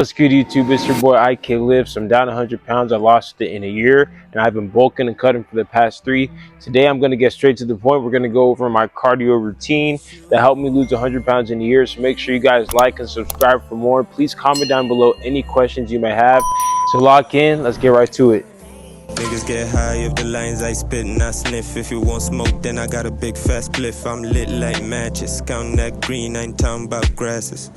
What's good, YouTube? It's your boy IK Lifts. I'm down 100 pounds. I lost it in a year, and I've been bulking and cutting for the past 3. Today, I'm going to get straight to the point. We're going to go over my cardio routine that helped me lose 100 pounds in a year. So make sure you guys like and subscribe for more. Please comment down below any questions you may have. So lock in. Let's get right to it. Niggas get high if the lines I spit and I sniff. If you want smoke, then I got a big fast spliff. I'm lit like matches, counting that green, I ain't talking about grasses.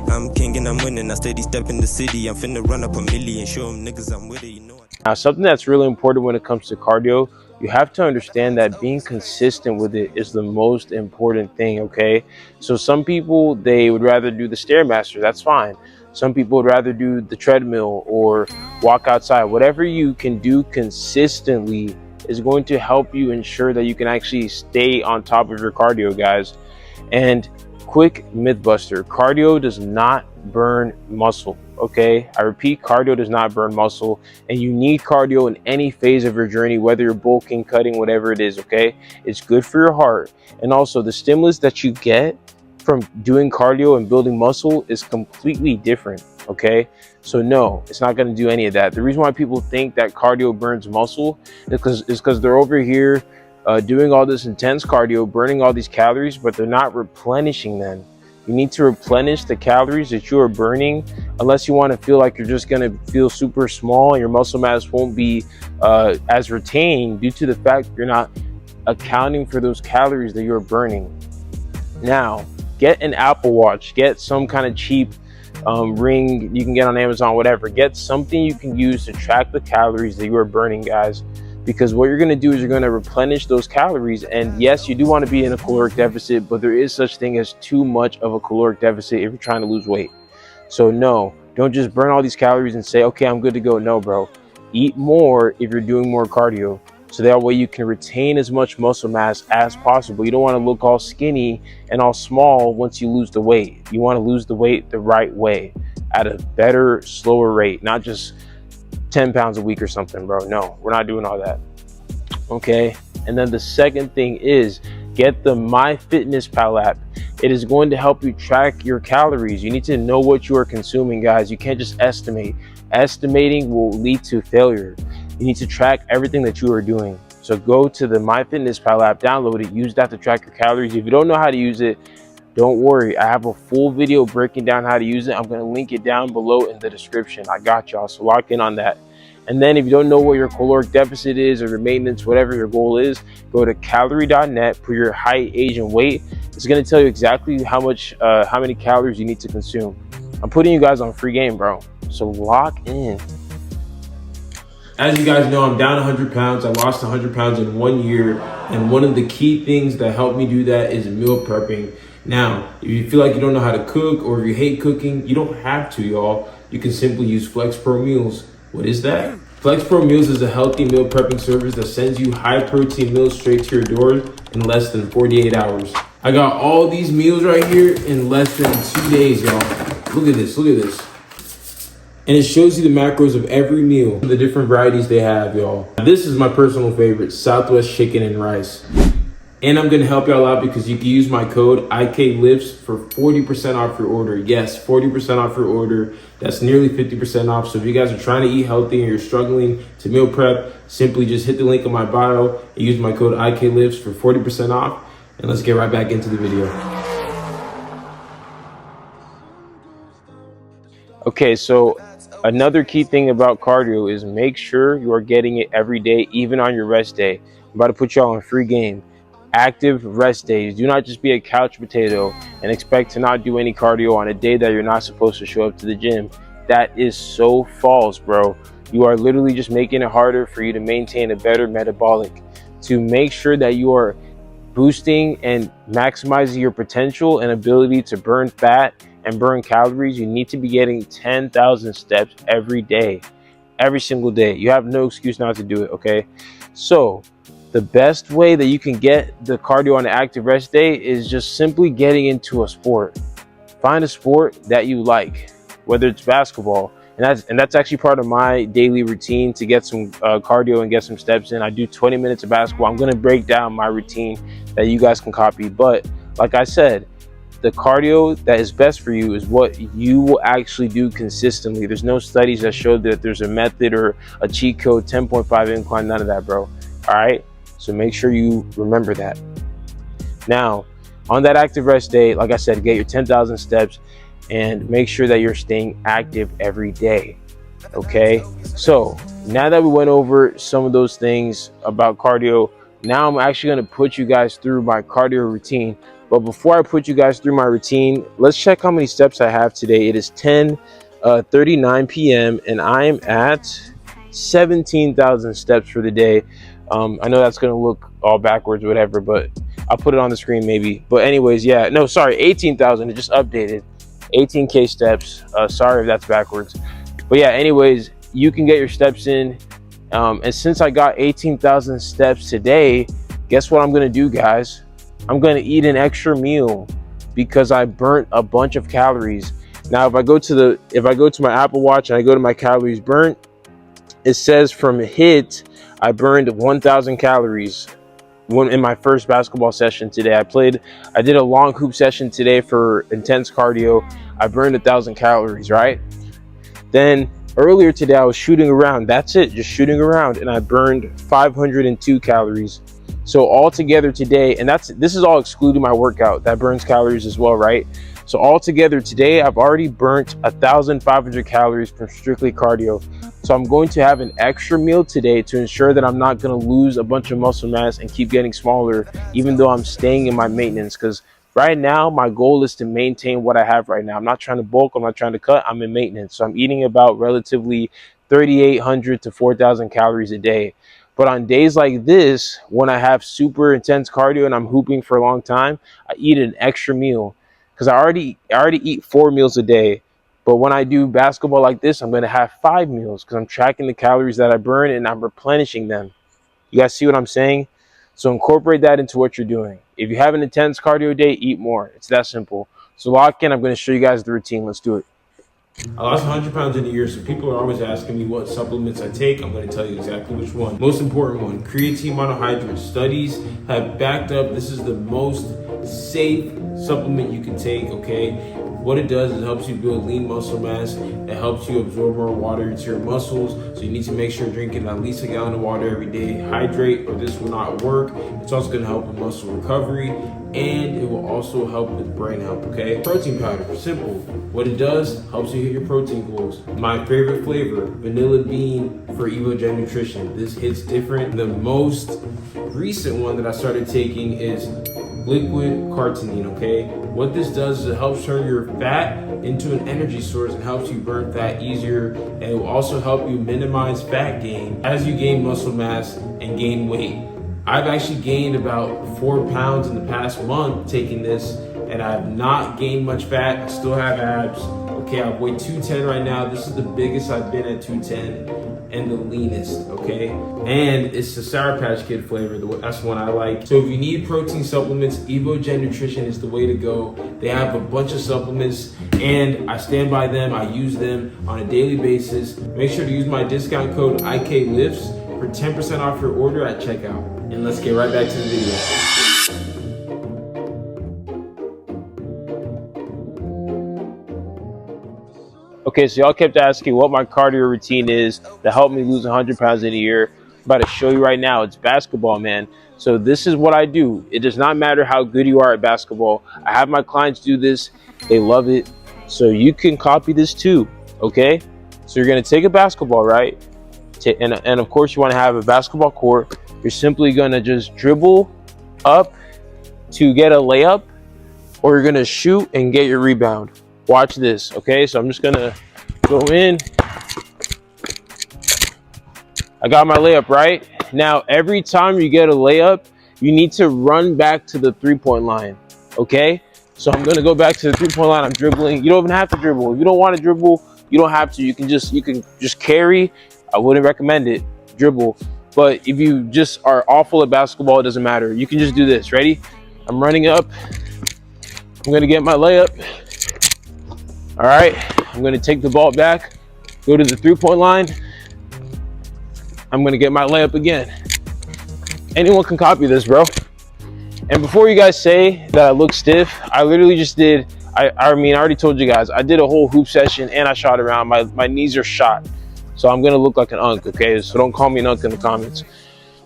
I'm king and I'm winning, I steady step in the city. I'm finna run up a million, show them niggas I'm with it, you know. Now, something that's really important when it comes to cardio, you have to understand that being consistent with it is the most important thing, okay? So some people, they would rather do the Stairmaster. That's fine. Some people would rather do the treadmill or walk outside. Whatever you can do consistently is going to help you ensure that you can actually stay on top of your cardio, guys. And quick myth buster: cardio does not burn muscle. Okay, I repeat, cardio does not burn muscle, and you need cardio in any phase of your journey, whether you're bulking, cutting, whatever it is. Okay, it's good for your heart, and also the stimulus that you get from doing cardio and building muscle is completely different. Okay, so no, it's not going to do any of that. The reason why people think that cardio burns muscle is because they're over here doing all this intense cardio, burning all these calories, but they're not replenishing them. You need to replenish the calories that you are burning, unless you want to feel like you're just going to feel super small and your muscle mass won't be as retained due to the fact you're not accounting for those calories that you're burning. Now, get an Apple Watch, get some kind of cheap ring you can get on Amazon, whatever. Get something you can use to track the calories that you are burning, guys. Because what you're going to do is you're going to replenish those calories. And yes, you do want to be in a caloric deficit, but there is such thing as too much of a caloric deficit if you're trying to lose weight. So no, don't just burn all these calories and say, okay, I'm good to go. No, bro. Eat more if you're doing more cardio, so that way you can retain as much muscle mass as possible. You don't want to look all skinny and all small once you lose the weight. You want to lose the weight the right way, at a better, slower rate, not just 10 pounds a week or something, bro. No, we're not doing all that. Okay, and then the second thing is get the MyFitnessPal app. It is going to help you track your calories. You need to know what you are consuming, guys. You can't just estimate. Estimating will lead to failure. You need to track everything that you are doing. So go to the MyFitnessPal app, download it, use that to track your calories. If you don't know how to use it, don't worry, I have a full video breaking down how to use it. I'm going to link it down below in the description. I got y'all, so lock in on that. And then if you don't know what your caloric deficit is or your maintenance, whatever your goal is, go to calorie.net, put your height, age, and weight. It's going to tell you exactly how many calories you need to consume. I'm putting you guys on free game, bro. So lock in. As you guys know, I'm down 100 pounds. I lost 100 pounds in 1 year. And one of the key things that helped me do that is meal prepping. Now, if you feel like you don't know how to cook, or if you hate cooking, you don't have to, y'all. You can simply use Flex Pro Meals. What is that? Flex Pro Meals is a healthy meal prepping service that sends you high protein meals straight to your door in less than 48 hours. I got all these meals right here in less than 2 days, y'all. Look at this, look at this. And it shows you the macros of every meal, the different varieties they have, y'all. This is my personal favorite, Southwest chicken and rice. And I'm going to help y'all out because you can use my code IKLIFTS for 40% off your order. Yes, 40% off your order. That's nearly 50% off. So if you guys are trying to eat healthy and you're struggling to meal prep, simply just hit the link in my bio and use my code IKLIFTS for 40% off. And let's get right back into the video. Okay, so another key thing about cardio is make sure you are getting it every day, even on your rest day. I'm about to put y'all on free game. Active rest days. Do not just be a couch potato and expect to not do any cardio on a day that you're not supposed to show up to the gym. That is so false, bro. You are literally just making it harder for you to maintain a better metabolic. To make sure that you are boosting and maximizing your potential and ability to burn fat and burn calories, you need to be getting 10,000 steps every day, every single day. You have no excuse not to do it, okay? So the best way that you can get the cardio on an active rest day is just simply getting into a sport. Find a sport that you like, whether it's basketball. And that's actually part of my daily routine to get some cardio and get some steps in. I do 20 minutes of basketball. I'm going to break down my routine that you guys can copy. But like I said, the cardio that is best for you is what you will actually do consistently. There's no studies that show that there's a method or a cheat code, 10.5 incline, none of that, bro. All right, so make sure you remember that. Now, on that active rest day, like I said, get your 10,000 steps and make sure that you're staying active every day. Okay, so now that we went over some of those things about cardio, now I'm actually going to put you guys through my cardio routine. But before I put you guys through my routine, let's check how many steps I have today. It is 10:39 p.m. and I am at 17,000 steps for the day. I know that's going to look all backwards, whatever, but I'll put it on the screen maybe. But anyways, yeah, no, sorry, 18,000. It just updated. 18K steps. Sorry if that's backwards. But yeah, anyways, you can get your steps in. And since I got 18,000 steps today, guess what I'm going to do, guys? I'm going to eat an extra meal because I burnt a bunch of calories. Now, if I go to my Apple Watch and I go to my calories burnt, it says from hit, I burned 1,000 calories in my first basketball session today. I did a long hoop session today for intense cardio. I burned 1,000 calories, right? Then earlier today, I was shooting around. That's it, just shooting around, and I burned 502 calories. So all together today, and this is all excluding my workout, that burns calories as well, right? So all together today, I've already burnt 1,500 calories from strictly cardio. So I'm going to have an extra meal today to ensure that I'm not going to lose a bunch of muscle mass and keep getting smaller, even though I'm staying in my maintenance. Because right now, my goal is to maintain what I have right now. I'm not trying to bulk, I'm not trying to cut, I'm in maintenance. So I'm eating about relatively 3,800 to 4,000 calories a day. But on days like this, when I have super intense cardio and I'm hooping for a long time, I eat an extra meal because I already eat 4 meals a day. But when I do basketball like this, I'm going to have 5 meals because I'm tracking the calories that I burn and I'm replenishing them. You guys see what I'm saying? So incorporate that into what you're doing. If you have an intense cardio day, eat more. It's that simple. So lock in. I'm going to show you guys the routine. Let's do it. I lost 100 pounds in a year, so people are always asking me what supplements I take. I'm going to tell you exactly which one. Most important one, creatine monohydrate. Studies have backed up this is the most safe supplement you can take, okay? What it does is it helps you build lean muscle mass. It helps you absorb more water into your muscles. So you need to make sure you're drinking at least a gallon of water every day. Hydrate or this will not work. It's also going to help with muscle recovery and it will also help with brain health, okay? Protein powder, simple. What it does, helps you hit your protein goals. My favorite flavor, vanilla bean for Evogen Nutrition. This hits different. The most recent one that I started taking is liquid carnitine, okay? What this does is it helps turn your fat into an energy source and helps you burn fat easier, and it will also help you minimize fat gain as you gain muscle mass and gain weight. I've actually gained about 4 pounds in the past month taking this, and I have not gained much fat. I still have abs. Okay, I weigh 210 right now. This is the biggest I've been at 210 and the leanest, okay? And it's the Sour Patch Kid flavor. That's the one I like. So if you need protein supplements, Evogen Nutrition is the way to go. They have a bunch of supplements and I stand by them. I use them on a daily basis. Make sure to use my discount code IKLIFTS for 10% off your order at checkout. And let's get right back to the video. Okay, so y'all kept asking what my cardio routine is to help me lose 100 pounds in a year. I'm about to show you right now. It's basketball, man. So this is what I do. It does not matter how good you are at basketball. I have my clients do this. They love it. So you can copy this too, okay? So you're going to take a basketball, right? And of course, you want to have a basketball court. You're simply going to just dribble up to get a layup, or you're going to shoot and get your rebound. Watch this, okay? So I'm just gonna go in. I got my layup, right? Now, every time you get a layup, you need to run back to the three-point line, okay? So I'm gonna go back to the three-point line. I'm dribbling. You don't even have to dribble. If you don't want to dribble, you don't have to. You can just carry. I wouldn't recommend it, dribble. But if you just are awful at basketball, it doesn't matter. You can just do this. Ready? I'm running up. I'm gonna get my layup. All right, I'm gonna take the ball back, go to the three-point line. I'm gonna get my layup again. Anyone can copy this, bro. And before you guys say that I look stiff, I literally just did, I mean, I already told you guys, I did a whole hoop session and I shot around. My knees are shot. So I'm going to look like an unk, okay? So don't call me an unk in the comments.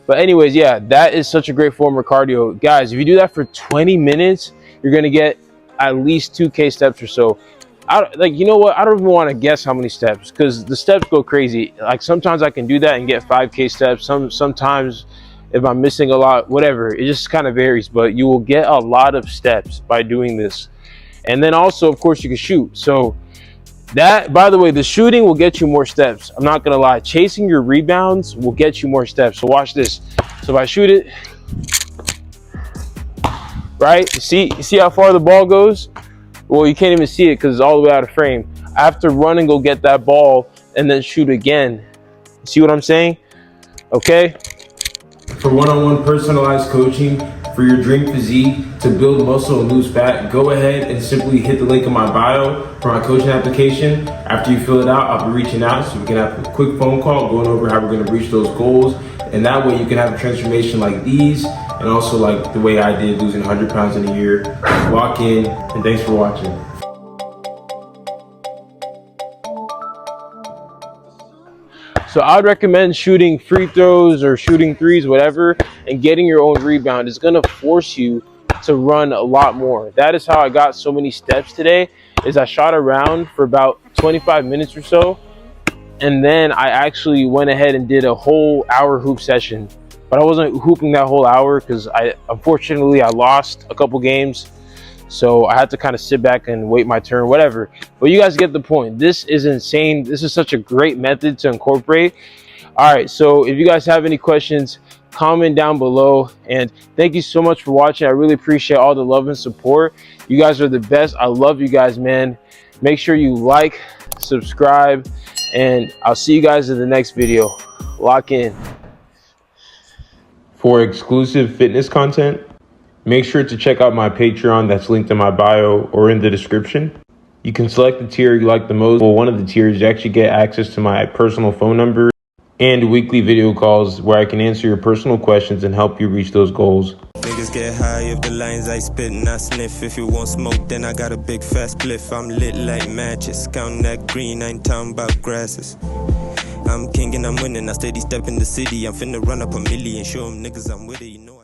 But anyways, yeah, that is such a great form of cardio. Guys, if you do that for 20 minutes, you're going to get at least 2K steps or so. Like, you know what? I don't even want to guess how many steps because the steps go crazy. Like sometimes I can do that and get 5K steps. Sometimes if I'm missing a lot, whatever, it just kind of varies. But you will get a lot of steps by doing this. And then also, of course, you can shoot. So that, by the way, the shooting will get you more steps. I'm not gonna lie. Chasing your rebounds will get you more steps. So watch this. So if I shoot it, right? You see how far the ball goes? Well, you can't even see it because it's all the way out of frame. I have to run and go get that ball and then shoot again. See what I'm saying? Okay. For one-on-one personalized coaching for your dream physique to build muscle and lose fat, go ahead and simply hit the link in my bio for my coaching application. After you fill it out, I'll be reaching out so we can have a quick phone call going over how we're going to reach those goals. And that way you can have a transformation like these and also like the way I did, losing 100 pounds in a year. Lock in, and thanks for watching. So I would recommend shooting free throws or shooting threes, whatever, and getting your own rebound. It's gonna force you to run a lot more. That is how I got so many steps today, is I shot around for about 25 minutes or so. And then I actually went ahead and did a whole hour hoop session. But I wasn't hooping that whole hour because unfortunately I lost a couple games. So I had to kind of sit back and wait my turn, whatever. But you guys get the point. This is insane. This is such a great method to incorporate. All right, so if you guys have any questions, comment down below. And thank you so much for watching. I really appreciate all the love and support. You guys are the best. I love you guys, man. Make sure you like, subscribe, and I'll see you guys in the next video. Lock in. For exclusive fitness content, make sure to check out my Patreon that's linked in my bio or in the description. You can select the tier you like the most. Well, one of the tiers, you actually get access to my personal phone number and weekly video calls where I can answer your personal questions and help you reach those goals. Niggas get high if the lines I spit and I sniff. If you want smoke, then I got a big fast spliff. I'm lit like matches, counting that green, I ain't talking about grasses. I'm king and I'm winning, I steady step in the city. I'm finna run up a million, show them niggas I'm with it, you know.